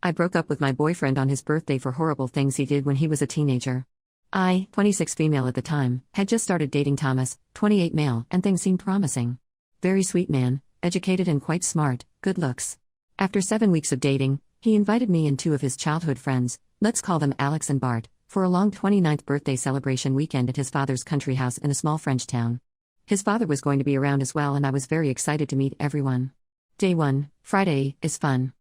I broke up with my boyfriend on his birthday for horrible things he did when he was a teenager. I, 26 female at the time, had just started dating Thomas, 28 male, and things seemed promising. Very sweet man, educated and quite smart, good looks. After 7 weeks of dating, he invited me and 2 of his childhood friends, let's call them Alex and Bart, for a long 29th birthday celebration weekend at his father's country house in a small French town. His father was going to be around as well, and I was very excited to meet everyone. Day 1, Friday, is fun.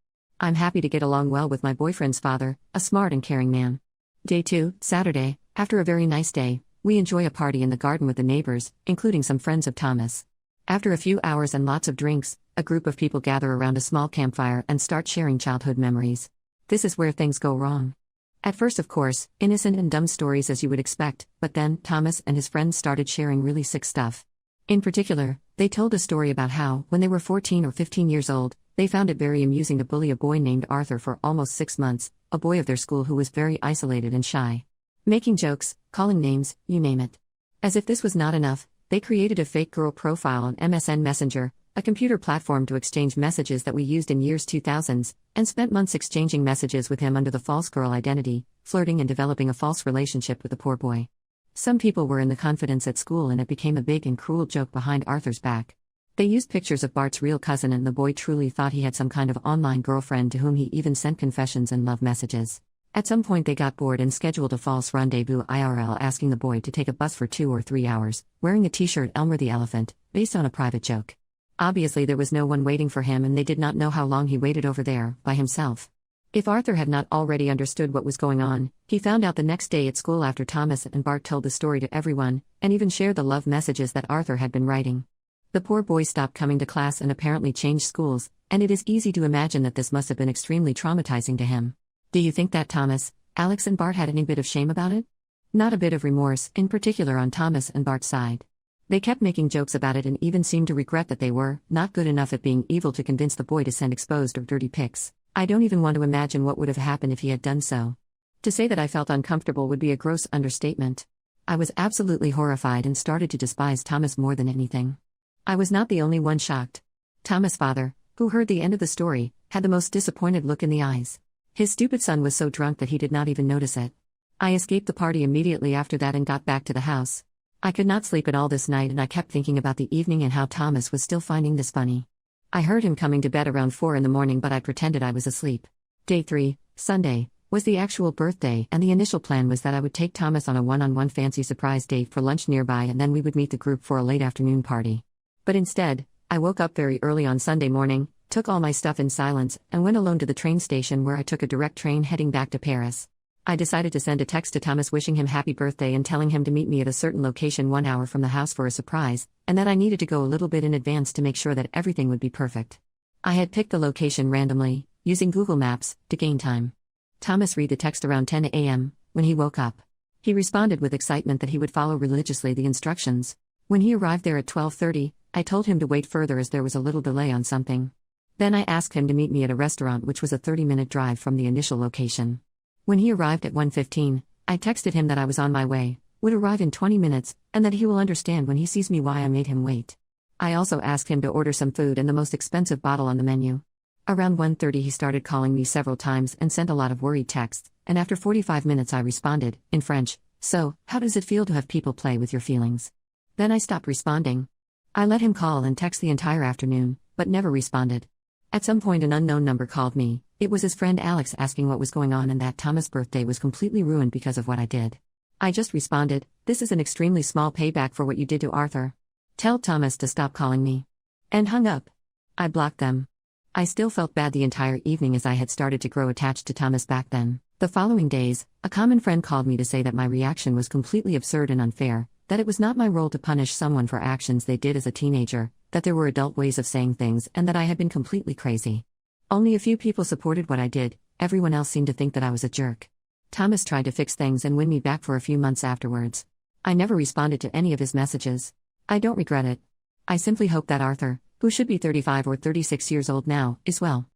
I'm happy to get along well with my boyfriend's father, a smart and caring man. Day 2, Saturday, after a very nice day, we enjoy a party in the garden with the neighbors, including some friends of Thomas. After a few hours and lots of drinks, a group of people gather around a small campfire and start sharing childhood memories. This is where things go wrong. At first, of course, innocent and dumb stories as you would expect, but then Thomas and his friends started sharing really sick stuff. In particular, they told a story about how, when they were 14 or 15 years old, they found it very amusing to bully a boy named Arthur for almost 6 months, a boy of their school who was very isolated and shy. Making jokes, calling names, you name it. As if this was not enough, they created a fake girl profile on MSN Messenger, a computer platform to exchange messages that we used in years 2000s, and spent months exchanging messages with him under the false girl identity, flirting and developing a false relationship with the poor boy. Some people were in the confidence at school, and it became a big and cruel joke behind Arthur's back. They used pictures of Bart's real cousin, and the boy truly thought he had some kind of online girlfriend to whom he even sent confessions and love messages. At some point they got bored and scheduled a false rendezvous IRL, asking the boy to take a bus for 2 or 3 hours, wearing a t-shirt Elmer the Elephant, based on a private joke. Obviously there was no one waiting for him, and they did not know how long he waited over there, by himself. If Arthur had not already understood what was going on, he found out the next day at school after Thomas and Bart told the story to everyone, and even shared the love messages that Arthur had been writing. The poor boy stopped coming to class and apparently changed schools, and it is easy to imagine that this must have been extremely traumatizing to him. Do you think that Thomas, Alex and Bart had any bit of shame about it? Not a bit of remorse, in particular on Thomas and Bart's side. They kept making jokes about it and even seemed to regret that they were not good enough at being evil to convince the boy to send exposed or dirty pics. I don't even want to imagine what would have happened if he had done so. To say that I felt uncomfortable would be a gross understatement. I was absolutely horrified and started to despise Thomas more than anything. I was not the only one shocked. Thomas' father, who heard the end of the story, had the most disappointed look in the eyes. His stupid son was so drunk that he did not even notice it. I escaped the party immediately after that and got back to the house. I could not sleep at all this night, and I kept thinking about the evening and how Thomas was still finding this funny. I heard him coming to bed around 4 in the morning, but I pretended I was asleep. Day 3, Sunday, was the actual birthday, and the initial plan was that I would take Thomas on a one-on-one fancy surprise date for lunch nearby, and then we would meet the group for a late afternoon party. But instead, I woke up very early on Sunday morning, took all my stuff in silence, and went alone to the train station, where I took a direct train heading back to Paris. I decided to send a text to Thomas wishing him happy birthday and telling him to meet me at a certain location 1 hour from the house for a surprise, and that I needed to go a little bit in advance to make sure that everything would be perfect. I had picked the location randomly, using Google Maps, to gain time. Thomas read the text around 10 a.m., when he woke up. He responded with excitement that he would follow religiously the instructions. When he arrived there at 12:30, I told him to wait further as there was a little delay on something. Then I asked him to meet me at a restaurant which was a 30-minute drive from the initial location. When he arrived at 1:15, I texted him that I was on my way, would arrive in 20 minutes, and that he will understand when he sees me why I made him wait. I also asked him to order some food and the most expensive bottle on the menu. Around 1:30 he started calling me several times and sent a lot of worried texts, and after 45 minutes I responded, in French, "So, how does it feel to have people play with your feelings?" Then I stopped responding. I let him call and text the entire afternoon, but never responded. At some point an unknown number called me. It was his friend Alex asking what was going on and that Thomas' birthday was completely ruined because of what I did. I just responded, "This is an extremely small payback for what you did to Arthur. Tell Thomas to stop calling me." And hung up. I blocked them. I still felt bad the entire evening, as I had started to grow attached to Thomas back then. The following days, a common friend called me to say that my reaction was completely absurd and unfair, that it was not my role to punish someone for actions they did as a teenager, that there were adult ways of saying things, and that I had been completely crazy. Only a few people supported what I did, everyone else seemed to think that I was a jerk. Thomas tried to fix things and win me back for a few months afterwards. I never responded to any of his messages. I don't regret it. I simply hope that Arthur, who should be 35 or 36 years old now, is well.